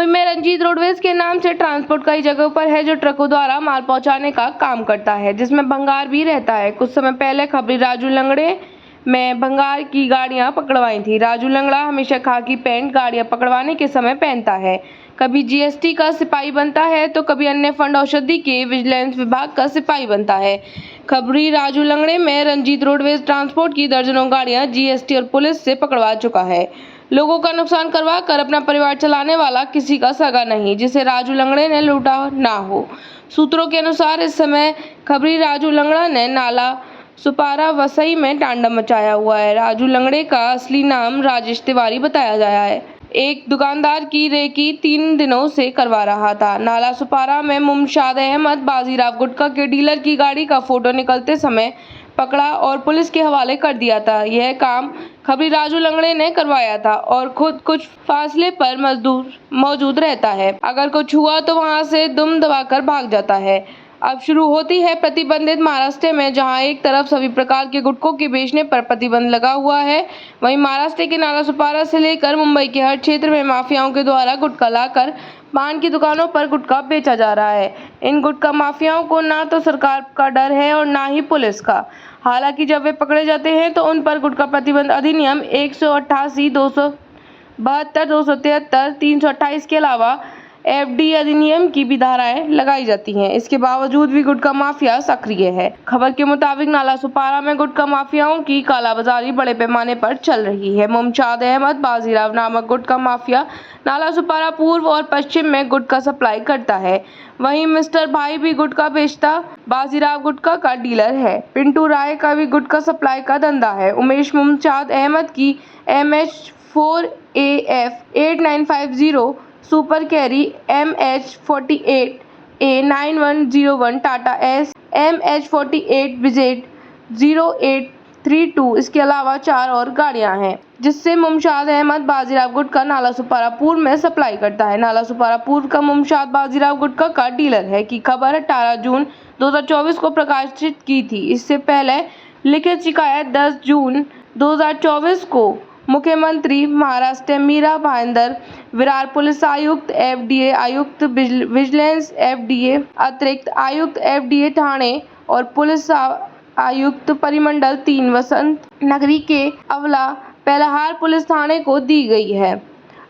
मुंबई में रंजीत रोडवेज के नाम से ट्रांसपोर्ट कई जगहों पर है जो ट्रकों द्वारा माल पहुंचाने का काम करता है, जिसमें भंगार भी रहता है। कुछ समय पहले खबरी राजू लंगड़े में भंगार की गाड़ियां पकड़वाई थी। राजू लंगड़ा हमेशा खाकी पैंट गाड़ियां पकड़वाने के समय पहनता है। कभी जीएसटी का सिपाही बनता है तो कभी अन्य फंड औषधि के विजिलेंस विभाग का सिपाही बनता है। खबरी राजू लंगड़े में रंजीत रोडवेज ट्रांसपोर्ट की दर्जनों गाड़ियां जीएसटी और पुलिस से पकड़वा चुका है। लोगों का नुकसान करवा कर अपना परिवार चलाने वाला किसी का सगा नहीं, जिसे राजू लंगड़े ने लूटा ना हो। सूत्रों के अनुसार इस समय खबरी राजू लंगड़ा ने नाला सुपारा वसई में तांडव मचाया हुआ है। राजू लंगड़े का असली नाम राजेश तिवारी बताया गया है। एक दुकानदार की रेकी 3 दिनों से करवा रहा था। नाला सुपारा में मुमशाद अहमद बाजीराव गुटखा के डीलर की गाड़ी का फोटो निकलते समय पकड़ा और पुलिस के हवाले कर दिया था। यह काम खबरी राजू लंगड़े ने करवाया था और खुद कुछ फासले पर मौजूद रहता है। अगर कुछ हुआ तो वहां से दुम दबाकर भाग जाता है। अब शुरू होती है प्रतिबंधित महाराष्ट्र में, जहां एक तरफ सभी प्रकार के गुटखों के बेचने पर प्रतिबंध लगा हुआ है, वहीं महाराष्ट्र के नाला सुपारा से लेकर मुंबई के हर क्षेत्र में माफियाओं के द्वारा गुटखा लाकर पान की दुकानों पर गुटखा बेचा जा रहा है। इन गुटखा माफियाओं को ना तो सरकार का डर है और ना ही पुलिस का। हालांकि जब वे पकड़े जाते हैं तो उन पर गुटखा प्रतिबंध अधिनियम 188, 272, 273, 328 के अलावा एफडी अधिनियम की भी धाराएं लगाई जाती हैं। इसके बावजूद भी गुटखा माफिया सक्रिय है। खबर के मुताबिक नाला सुपारा में गुटखा माफियाओं की कालाबाजारी बड़े पैमाने पर चल रही है। मुमशाद अहमद बाजीराव नामक गुटखा माफिया नाला सुपारा पूर्व और पश्चिम में गुटखा सप्लाई करता है। वहीं मिस्टर भाई भी गुटखा बेचता बाजीराव गुटखा का डीलर है। पिंटू राय का भी गुटखा सप्लाई का धंधा है। उमेश मुमशाद अहमद की MH4AF 8950 super carry MH48A9101 Tata S MH48 विजेट 0832, इसके अलावा 4 और गाड़ियां हैं, जिससे मुमशाद अहमद बाजीराव गुटखा नाला सुपारा पूर्व में सप्लाई करता है। नाला सुपारा पूर्व का मुमशाद बाजीराव गुटखा का डीलर है की खबर 18 जून 2024 को प्रकाशित की थी। इससे पहले लिखित शिकायत 10 जून 2024 को मुख्यमंत्री महाराष्ट्र मीरा भाईंदर, विरार पुलिस आयुक्त, एफडीए आयुक्त विजिलेंस, एफडीए अतिरिक्त आयुक्त, एफडीए ठाणे और पुलिस आयुक्त परिमंडल 3 वसंत नगरी के अवला पेलहार पुलिस थाने को दी गई है।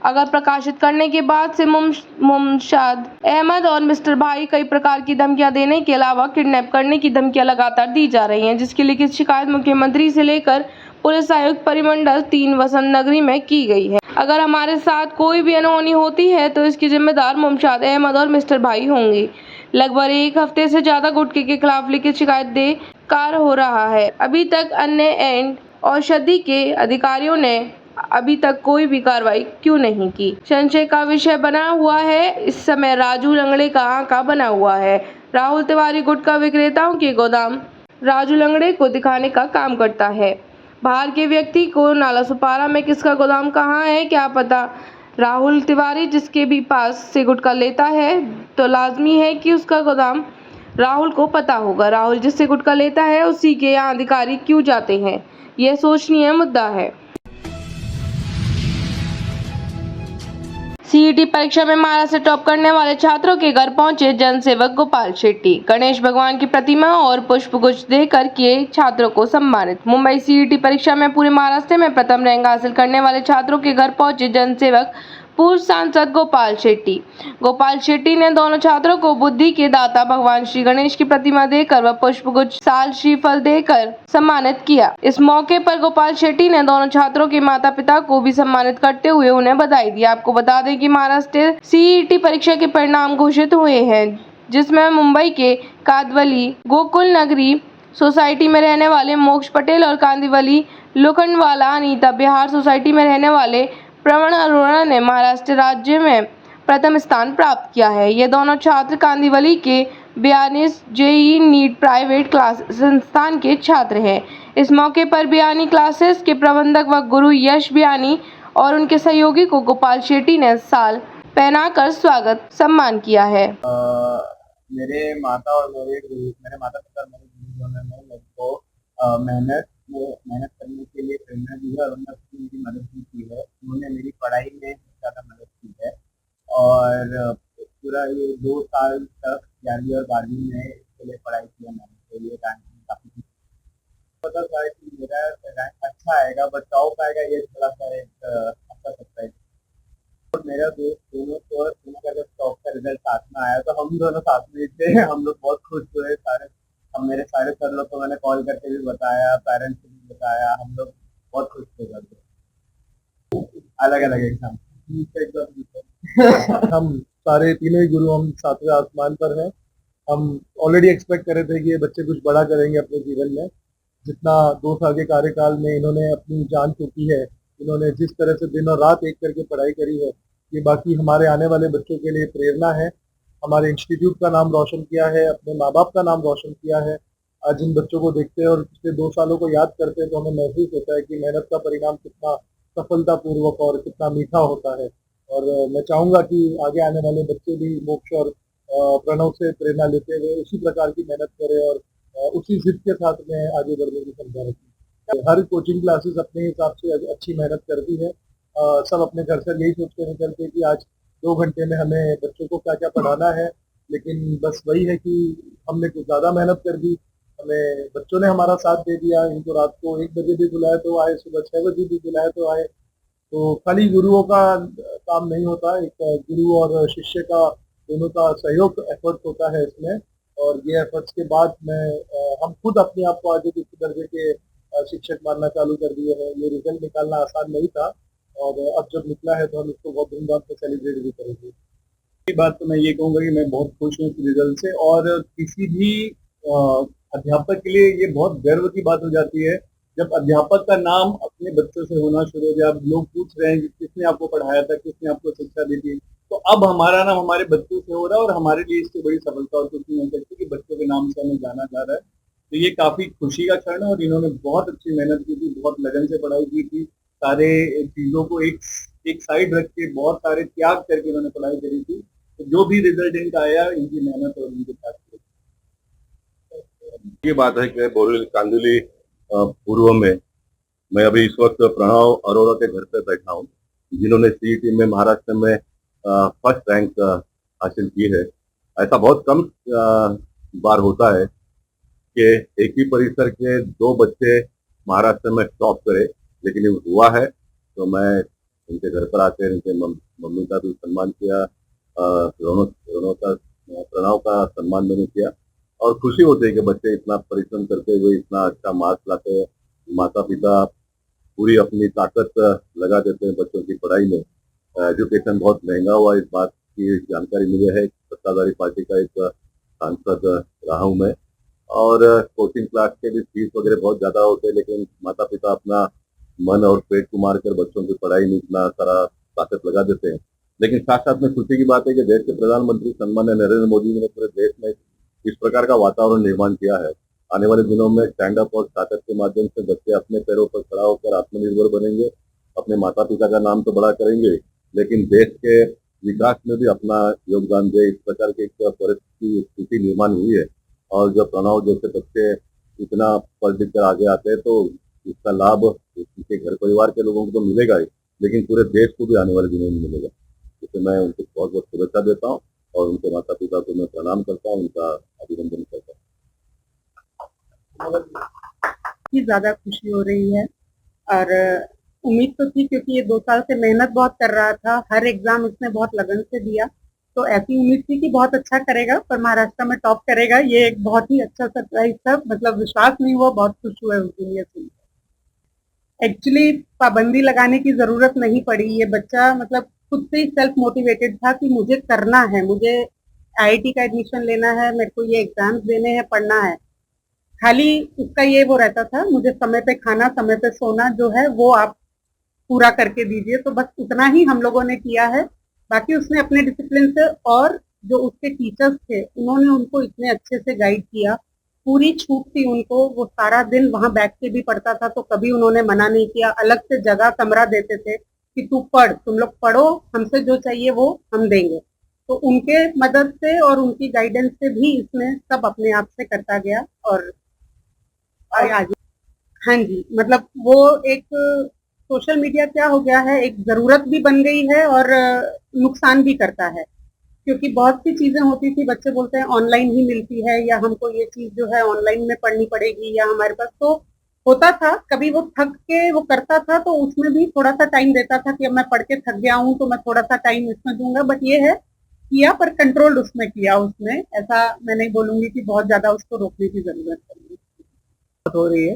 अगर प्रकाशित करने के बाद से मुमशाद अहमद और मिस्टर भाई कई प्रकार की धमकियां देने के अलावा किडनैप करने की धमकियां लगातार दी जा रही हैं, जिसकी लिखित शिकायत मुख्यमंत्री से लेकर पुलिस आयुक्त परिमंडल 3 वसंत नगरी में की गई है। अगर हमारे साथ कोई भी अनहोनी होती है तो इसकी जिम्मेदार मुमशाद अहमद और मिस्टर भाई होंगे। लगभग एक हफ्ते से ज्यादा गुटखे के खिलाफ लिखित शिकायत दे कार हो रहा है। अभी तक अन्य एंड औषधि के अधिकारियों ने अभी तक कोई भी कार्रवाई क्यों नहीं की, संशय का विषय बना हुआ है। इस समय राजू लंगड़े का आंका बना हुआ है। राहुल तिवारी गुटखा विक्रेताओं के गोदाम राजू लंगड़े को दिखाने का काम करता है। बाहर के व्यक्ति को नाला सुपारा में किसका गोदाम कहाँ है क्या पता। राहुल तिवारी जिसके भी पास से गुटखा लेता है तो लाजमी है कि उसका गोदाम राहुल को पता होगा। राहुल जिससे गुटखा लेता है उसी के यहाँ अधिकारी क्यों जाते हैं, यह सोचनीय मुद्दा है। सीईटी परीक्षा में महाराष्ट्र से टॉप करने वाले छात्रों के घर पहुंचे जनसेवक गोपाल शेट्टी। गणेश भगवान की प्रतिमा और पुष्पगुच्छ देकर किए छात्रों को सम्मानित। मुंबई सीईटी परीक्षा में पूरे महाराष्ट्र में प्रथम रैंक हासिल करने वाले छात्रों के घर पहुंचे जनसेवक पूर्व सांसद गोपाल शेट्टी। गोपाल शेट्टी ने दोनों छात्रों को बुद्धि के दाता भगवान श्री गणेश की प्रतिमा देकर व पुष्पगुच्छ साल श्रीफल देकर सम्मानित किया। इस मौके पर गोपाल शेट्टी ने दोनों छात्रों के माता पिता को भी सम्मानित करते हुए उन्हें बधाई दी। आपको बता दें कि महाराष्ट्र सीईटी परीक्षा के परिणाम घोषित हुए हैं, जिसमें मुंबई के कांदिवली गोकुल नगरी सोसाइटी में रहने वाले मोक्ष पटेल और कांदिवली लोखंडवाला अनीता बिहार सोसाइटी में रहने वाले प्रवण अरोड़ा ने महाराष्ट्र राज्य में प्रथम स्थान प्राप्त किया है। ये दोनों छात्र कांदिवली के 42 जेईई नीट प्राइवेट क्लास संस्थान के छात्र हैं। इस मौके पर बियानी क्लासेस के प्रबंधक व गुरु यश बियानी और उनके सहयोगी को गोपाल शेट्टी ने साल पहनाकर स्वागत सम्मान किया है। मेरे माता पिता मेरे गुरुजनों ने मेरे को मेहनत करने के लिए प्रेरणा दी है और उन्होंने मेरी मदद भी की है। उन्होंने मेरी पढ़ाई में ज़्यादा मदद की है और पूरा ये 2 साल तक 11वीं और 12वीं में इसके लिए पढ़ाई की है मैंने, तो ये रैंक काफ़ी पता था कि मेरा रैंक अच्छा आएगा, बट टॉप आएगा ये थोड़ा-सा एक अच्छा सरप्राइज़। और मेरा दोस्त दोनों का जब टॉप का रिजल्ट साथ में आया तो हम दोनों साथ में ही थे। हम लोग बहुत खुश हुए सारे। अब मेरे सारे सर लोग को मैंने कॉल करके भी बताया, पेरेंट्स को भी बताया, हम लोग बहुत खुश थे घर पे। अलग-अलग एग्ज़ाम। हम सारे तीनों ही गुरु हम सातवें आसमान पर हैं। हम ऑलरेडी एक्सपेक्ट कर रहे थे कि ये बच्चे कुछ बड़ा करेंगे अपने जीवन में। जितना 2 साल के कार्यकाल में इन्होंने अपनी जान फूँकी है, इन्होंने जिस तरह से दिन और रात एक करके पढ़ाई करी है, ये बाकी हमारे आने वाले बच्चों के लिए प्रेरणा है। हमारे इंस्टीट्यूट का नाम रोशन किया है, अपने माँ-बाप का नाम रोशन किया है। आज इन बच्चों को देखते हैं और पिछले 2 सालों को याद करते हैं तो हमें महसूस होता है कि मेहनत का परिणाम कितना सफलतापूर्वक और कितना मीठा होता है। और मैं चाहूँगा कि आगे आने वाले बच्चे भी मोक्ष और प्रणव से प्रेरणा लेते हुए उसी प्रकार की मेहनत करें और उसी ज़िद के साथ में आगे बढ़ने की क्षमता रखें। हर कोचिंग क्लासेस अपने हिसाब से अच्छी मेहनत करती है। सब अपने घर से यही सोच के निकलते हैं कि आज 2 घंटे में हमें बच्चों को क्या-क्या पढ़ाना है, लेकिन बस वही है कि हमने कुछ ज़्यादा मेहनत कर दी, हमें बच्चों ने हमारा साथ दे दिया, इनको रात को 1 बजे भी बुलाया तो आए, सुबह 6 बजे भी बुलाया तो आए। तो खाली गुरुओं का काम नहीं होता, एक गुरु और शिष्य का दोनों का सहयोग एफर्ट होता है इसमें और ये एफर्ट्स के बाद में हम खुद अपने आप को आगे किसी दर्जे के शिक्षक मानना चालू कर दिए हैं। ये रिज़ल्ट निकालना आसान नहीं था और अब जब निकला है तो हम इसको बहुत धूमधाम से सेलिब्रेट भी करेंगे। एक बात तो मैं ये कहूँगा कि मैं बहुत खुश हूँ इस रिज़ल्ट से और किसी भी अध्यापक के लिए ये बहुत गर्व की बात हो जाती है जब अध्यापक का नाम अपने बच्चों से होना शुरू हो जाए। अब लोग पूछ रहे हैं कि किसने आपको पढ़ाया था, किसने आपको शिक्षा दी थी, तो अब हमारा नाम हमारे बच्चों से हो रहा है और हमारे लिए इससे बड़ी सफलता और कुछ नहीं हो सकती कि बच्चों के नाम से हमें जाना जा रहा है। तो ये काफ़ी खुशी का क्षण है और इन्होंने बहुत अच्छी मेहनत की थी, बहुत लगन से पढ़ाई की थी, सारे चीज़ों को एक साइड रख के बहुत सारे त्याग करके इन्होंने पढ़ाई करी थी। तो जो भी रिजल्ट इनका आया, इनकी मेहनत और इनके त्याग से। ये बात है कि बोरिवली कांदिवली पूर्व में मैं अभी इस वक्त प्रणव अरोड़ा के घर पे बैठा हूँ, जिन्होंने सीईटी में महाराष्ट्र में फर्स्ट रैंक हासिल की है। ऐसा बहुत कम बार होता है कि एक ही परिसर के 2 बच्चे महाराष्ट्र में टॉप करे, लेकिन ये हुआ है। तो मैं उनके घर पर आकर उनके मम्मी का भी सम्मान किया, प्रणव का सम्मान मैंने किया और खुशी होती है कि बच्चे इतना परिश्रम करते हुए इतना अच्छा मार्क्स लाते हैं। माता-पिता पूरी अपनी ताकत लगा देते हैं बच्चों की पढ़ाई में। एजुकेशन बहुत महँगा हुआ, इस बात की जानकारी मुझे है। सत्ताधारी पार्टी का एक सांसद रहा हूँ मैं और कोचिंग क्लास के भी फीस वगैरह बहुत ज़्यादा होते हैं, लेकिन माता-पिता अपना मन और पेट को मार कर बच्चों की पढ़ाई में इतना सारा ताकत लगा देते हैं। लेकिन साथ-साथ में खुशी की बात है कि देश के प्रधानमंत्री सन्माननीय नरेंद्र मोदी जी ने पूरे देश में इस प्रकार का वातावरण निर्माण किया है। आने वाले दिनों में स्टैंड अप और स्टार्टअप के माध्यम से बच्चे अपने पैरों पर खड़ा होकर आत्मनिर्भर बनेंगे, अपने माता-पिता का नाम तो बड़ा करेंगे, लेकिन देश के विकास में भी अपना योगदान दें। इस प्रकार की एक परिस्थिति स्थिति निर्माण हुई है और जब प्रणव जैसे बच्चे इतना पढ़ लिख कर आगे आते हैं तो इसका लाभ उनके घर परिवार के लोगों को तो मिलेगा ही, लेकिन पूरे देश को भी आने वाले दिनों में मिलेगा। इसलिए मैं उनको बहुत-बहुत शुभेच्छा देता हूँ और उनके माता-पिता को मैं प्रणाम करता हूँ, उनका अभिनंदन करता हूँ। की ज़्यादा खुशी हो रही है और उम्मीद तो थी क्योंकि ये 2 साल से मेहनत बहुत कर रहा था, हर एग्ज़ाम इसने बहुत लगन से दिया, तो ऐसी उम्मीद थी कि बहुत अच्छा करेगा पर महाराष्ट्र में टॉप करेगा। ये एक बहुत ही अच्छा सरप्राइज़ था, मतलब विश्वास नहीं हुआ, बहुत खुश हुए उसके लिए सुन के। एक्चुअली पाबंदी लगाने की ज़रूरत नहीं पड़ी, ये बच्चा मतलब खुद से ही सेल्फ मोटिवेटेड था कि मुझे करना है, मुझे आईआईटी का एडमिशन लेना है, मेरे को ये एग्ज़ाम्स देने हैं, पढ़ना है। खाली उसका ये वो रहता था, मुझे समय पे खाना, समय पे सोना जो है वो आप पूरा करके दीजिए, तो बस उतना ही हम लोगों ने किया है। बाकी उसने अपने डिसिप्लिन से और जो उसके टीचर्स थे, उन्होंने उनको इतने अच्छे से गाइड किया, पूरी छूट थी उनको, वो सारा दिन वहाँ बैठ के भी पढ़ता था, तो कभी उन्होंने मना नहीं किया, अलग से जगह कमरा देते थे कि तू पढ़, तुम लोग पढ़ो, हमसे जो चाहिए वो हम देंगे। तो उनके मदद से और उनकी गाइडेंस से भी इसने सब अपने आप से करता गया और आगे हाँ जी, मतलब वो एक सोशल मीडिया क्या हो गया है, एक जरूरत भी बन गई है और नुकसान भी करता है, क्योंकि बहुत सी चीजें होती थी, बच्चे बोलते हैं ऑनलाइन ही मिलती है या हमको ये चीज जो है ऑनलाइन में पढ़नी पड़ेगी या हमारे पास तो होता था। कभी वो थक के वो करता था तो उसमें भी थोड़ा सा टाइम देता था कि अब मैं पढ़ के थक गया हूँ तो मैं थोड़ा सा टाइम इसमें दूंगा, बट ये है किया पर कंट्रोल उसमें किया उसने। ऐसा मैं नहीं बोलूंगी कि बहुत ज्यादा उसको रोकने की जरूरत है। हो रही है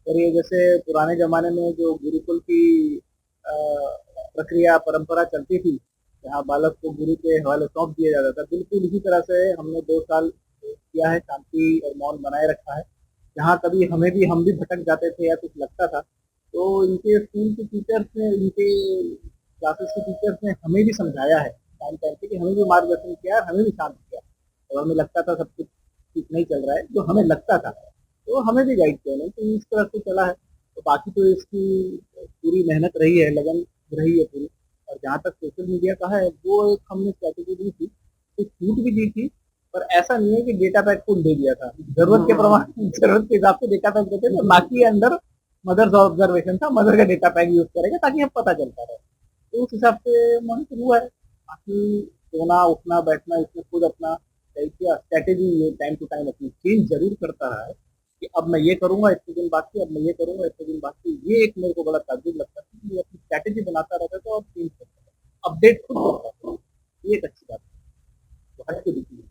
और ये जैसे पुराने जमाने में जो गुरुकुल की प्रक्रिया परंपरा चलती थी, जहाँ बालक को गुरु के हवाले सौंप दिया जाता था, बिल्कुल इसी तरह से हमने 2 साल किया है, शांति और मौन बनाए रखा है। जहाँ कभी हम भी भटक जाते थे या कुछ लगता था तो इनके स्कूल के टीचर्स ने, इनके क्लासेस के टीचर्स ने हमें भी समझाया है टाइम टाइम पे, कि हमें भी मार्गदर्शन किया, हमें भी शांत किया। और हमें लगता था सब कुछ ठीक नहीं चल रहा है, जो हमें लगता था तो हमें भी गाइड किया नहीं, तो इस तरह से चला है। तो बाकी तो इसकी पूरी मेहनत रही है, लगन रही है पूरी। और जहाँ तक सोशल मीडिया का है, वो एक हमने स्ट्रैटेजी दी थी, एक छूट भी दी थी, पर ऐसा नहीं है कि डेटा पैक फुल दे दिया था। जरूरत के प्रमाण, जरूरत के हिसाब से डेटा पैक देते थे, बाकी अंदर मदर्स ऑब्जर्वेशन था, मदर का डेटा पैक यूज करेगा ताकि हमें पता चलता रहे। तो उस हिसाब से मॉनिटर हुआ है। बाकी सोना उठना बैठना इसमें खुद अपना स्ट्रैटेजी टाइम टू टाइम अपनी चेंज जरूर करता रहा है कि अब मैं ये करूंगा इतने दिन बाकी, अब मैं ये करूंगा इतने दिन बाकी। ये एक मेरे को बड़ा ताज्जुब लगता है कि ये अपनी स्ट्रैटेजी बनाता रहता है, तो अब चेंज करता है, अपडेट खुद करता है। ये एक अच्छी बात है, तो हट के दिखी।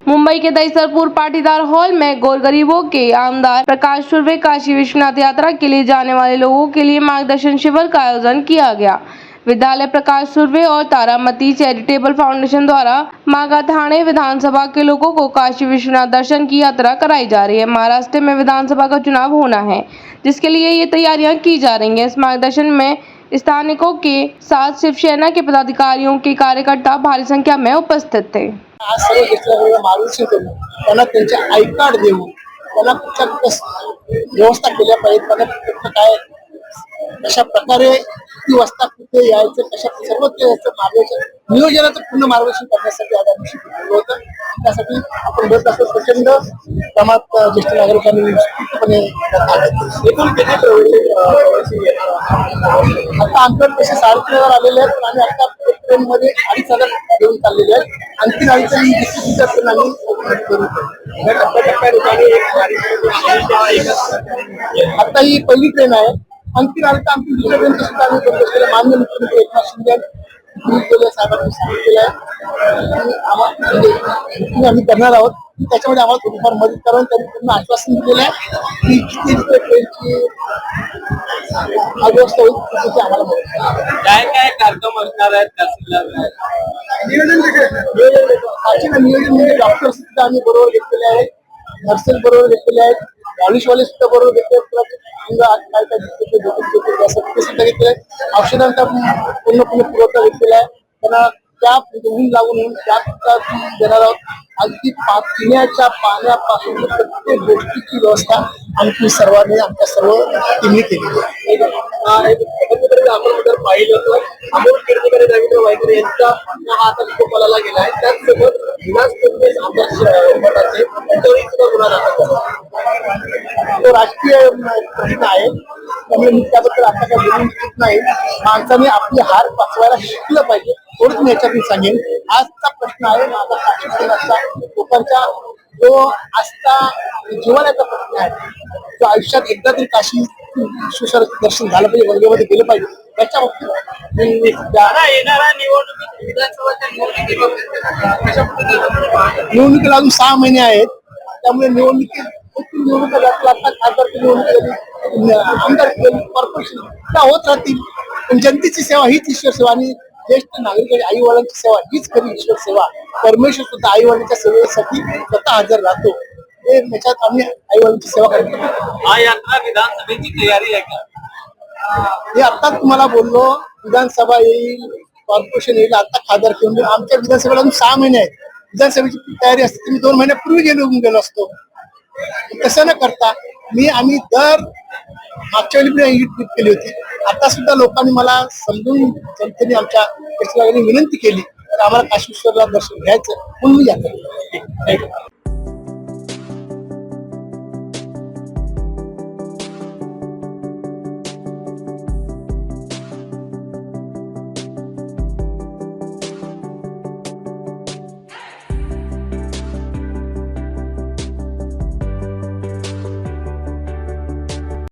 मुंबई के दहिसरपुर पाटीदार हॉल में गौर गरीबों के आमदार प्रकाश सुर्वे काशी विश्वनाथ यात्रा के लिए जाने वाले लोगों के लिए मार्गदर्शन शिविर का आयोजन किया गया। विद्यालय प्रकाश सुर्वे और तारामती चैरिटेबल फाउंडेशन द्वारा मागाठाणे विधानसभा के लोगों को काशी विश्वनाथ दर्शन की यात्रा कराई जा रही है। महाराष्ट्र में विधानसभा का चुनाव होना है, जिसके लिए ये तैयारियां की जा रही हैं। इस मार्गदर्शन में स्थानिकों के साथ शिवसेना के पदाधिकारियों के कार्यकर्ता भारी संख्या में उपस्थित थे। आज सर्व घेतल्यामुळे मार्गदर्शन करून त्यांना त्यांचे आय कार्ड देऊन त्यांना कुठच्या व्यवस्था केल्या पाहिजेत, त्यांना कुठं काय कशा प्रकारे किती वाजता कुठे यायचं, कशा सर्व मार्गदर्शन नियोजनाचं पूर्ण मार्गदर्शन करण्यासाठी आज आम्ही शिबिर होतं। त्यासाठी आपण बघत असतो प्रचंड प्रमाणात ज्येष्ठ नागरिकांनी उत्स्फूर्तपणे एकूण किती आता आमच्याकडे तसे 3,500 आलेले आहेत, पण आम्ही आता ट्रेनमध्ये 2,500 घेऊन चाललेले आहेत। आणखी 2,500 ट्रेन आम्ही करू। आता ही पहिली ट्रेन आहे, आणखी आलं तर आमची दुसऱ्या ट्रेनचं सुद्धा आम्ही बंद केलं। माननीय मुख्यमंत्री एकनाथ शिंदे साहेबांनी सांगितलेलं आहे की आम्ही करणार आहोत, त्याच्यामध्ये आम्हाला थोडीफार मदत करावी, त्यांनी पूर्ण आश्वासन दिलेलं आहे की किती ट्रेनची अव्यवस्था होईल तिथे आम्हाला मदत काय काय कार्यक्रम असणार आहेत नियोजन म्हणजे डॉक्टर्स सुद्धा आम्ही बरोबर घेतलेले आहेत, नर्सेस बरोबर घेतलेले आहेत, पॉलिशवाले सुद्धा बरोबर घेतले आहेत, काय काय सुद्धा घेतले, औषधांचा पूर्णपणे पुरवठा घेतलेला आहे, त्यांना त्या ऊन लागून होऊन त्या देणार आहोत। अगदी पिण्याच्या पाण्यापासून प्रत्येक गोष्टीची व्यवस्था आमची सर्वांनी आमच्या सर्व टीमने केली आहे। आपण जर पाहिलं तर अमोल कीर्तिकर रवींद्र वायकर यांचा हा आता लोकपालाला गेला आहे, त्याचसोबत विलास काँग्रेस आमदार गटाचे त्यांच्यावरही सुद्धा गुन्हा दाखल झाला। तो राजकीय प्रश्न आहे, त्यामुळे मी त्याबद्दल आता काय बोलू इच्छित नाही। माणसाने आपली हार पचवायला शिकलं पाहिजे, थोडंच मी याच्यातून सांगेन। आजचा प्रश्न आहे माझा काशीनाथचा, लोकांचा जो आस्था जीवनाचा प्रश्न आहे, जो आयुष्यात एकदा तरी काशी विश्वेश्वर दर्शन झालं पाहिजे, वर्गेमध्ये गेलं पाहिजे, त्याच्या बाबतीत येणाऱ्या निवडणुकीत विधानसभाच्या निवडणुकीला अजून 6 महिने आहेत, त्यामुळे निवडणुका लागतात, खासदार निवडणूक आमदार कॉर्पोरेशन त्या होत राहतील, पण जनतेची सेवा हीच ईश्वर सेवा आणि ज्येष्ठ नागरिकांची आई वडिलांची सेवा हीच खरी ईश्वर सेवा। परमेश्वर सुद्धा आई वडिलांच्या सेवेसाठी स्वतः हजर राहतो, हे याच्यात आम्ही आई वडिलांची सेवा करतो। हा यात्रा विधानसभेची तयारी आहे का? हे आता तुम्हाला बोललो, विधानसभा येईल, कॉर्पोरेशन येईल, आता खासदार घेऊन आमच्या विधानसभेला अजून 6 महिने आहेत। विधानसभेची तयारी असते, मी 2 महिन्यापूर्वी गेलो असतो। तसं न करता आम्ही दर मागच्या वेळी ट्रिप केली होती, आता सुद्धा लोकांनी मला समजून जनतेने आमच्या विनंती केली तर आम्हाला काशी विश्वनाथ दर्शन घ्यायचं म्हणून मी यात्रा